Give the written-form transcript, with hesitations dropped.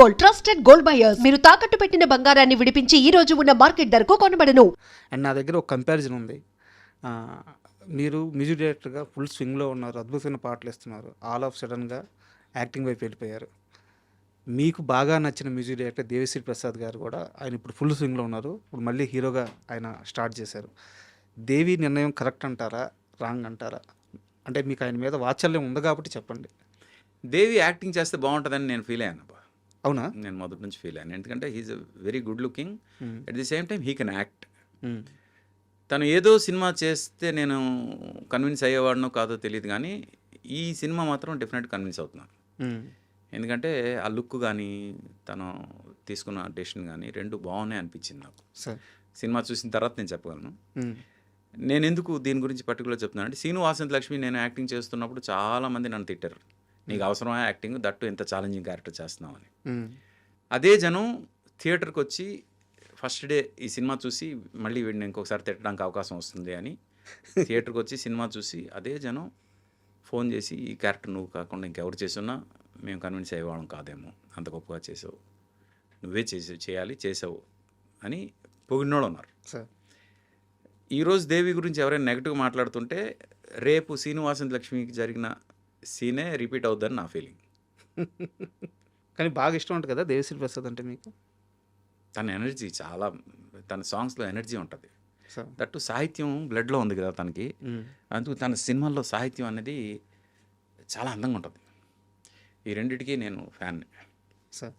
Gold, trusted gold buyers. మీరు తాకట్టు పెట్టిన బంగారాన్ని విడిపించి ఈ రోజు ఉన్న మార్కెట్ ధరకు కొనబడను. అండ్ నా దగ్గర ఒక కంపారిజన్ ఉంది. ఆ, మీరు మ్యూజిక్ డైరెక్టర్గా ఫుల్ స్వింగ్లో ఉన్నారు, అద్భుతమైన పాటలు ఇస్తున్నారు. ఆల్ ఆఫ్ సడన్గా యాక్టింగ్ వైపు వెళ్ళిపోయారు. మీకు బాగా నచ్చిన మ్యూజిక్ డైరెక్టర్ దేవిశ్రీ ప్రసాద్ గారు కూడా ఆయన ఇప్పుడు ఫుల్ స్వింగ్లో ఉన్నారు. ఇప్పుడు మళ్ళీ హీరోగా ఆయన స్టార్ట్ చేశారు. దేవి నిర్ణయం కరెక్ట్ అంటారా, రాంగ్ అంటారా? అంటే మీకు ఆయన మీద వాత్సల్యం ఉంది కాబట్టి చెప్పండి. దేవి యాక్టింగ్ చేస్తే బాగుంటుందని నేను ఫీల్ అయ్యాను అబ్బా. అవునా? నేను మొదటి నుంచి ఫీల్ అయ్యాను. ఎందుకంటే he is a very good looking, at the same time he can act. తను ఏదో సినిమా చేస్తే నేను కన్విన్స్ అయ్యేవాడినో కాదో తెలియదు, కానీ ఈ సినిమా మాత్రం డెఫినెట్ కన్విన్స్ అవుతున్నాను. ఎందుకంటే ఆ లుక్ కానీ తను తీసుకున్న డెసిషన్ కానీ రెండు బాగున్నాయి అనిపించింది నాకు. సినిమా చూసిన తర్వాత నేను చెప్పగలను. నేను ఎందుకు దీని గురించి పర్టికులర్ చెప్తున్నాను అంటే, శ్రీను వాసంతి లక్ష్మి నేను యాక్టింగ్ చేస్తున్నప్పుడు చాలామంది నన్ను తిట్టారు, నీకు అవసరమా యాక్టింగ్, దట్టు ఎంత ఛాలెంజింగ్ క్యారెక్టర్ చేస్తున్నావు అని. అదే జనం థియేటర్కి వచ్చి ఫస్ట్ డే ఈ సినిమా చూసి మళ్ళీ వీడిని ఇంకొకసారి తిట్టడానికి అవకాశం వస్తుంది అని థియేటర్కి వచ్చి సినిమా చూసి అదే జనం ఫోన్ చేసి, ఈ క్యారెక్టర్ నువ్వు కాకుండా ఇంకెవరు చేస్తున్నా మేము కన్విన్స్ అయ్యేవాళ్ళం కాదేమో, అంత గొప్పగా చేసావు, నువ్వే చేసావు అని పొగిడినోళ్ళు ఉన్నారు. ఈరోజు దేవి గురించి ఎవరైనా నెగిటివ్ మాట్లాడుతుంటే రేపు శ్రీనివాసంతి లక్ష్మికి జరిగిన సీనే రిపీట్ అవుద్దని నా ఫీలింగ్. కానీ బాగా ఇష్టం ఉంటుంది కదా దేవిశ్రీ ప్రసాద్ అంటే మీకు? తన ఎనర్జీ చాలా, తన సాంగ్స్లో ఎనర్జీ ఉంటుంది. దట్టు సాహిత్యం బ్లడ్లో ఉంది కదా తనకి, అందుకు తన సినిమాల్లో సాహిత్యం అనేది చాలా అందంగా ఉంటుంది. ఈ రెండిటికి నేను ఫ్యాన్. సార్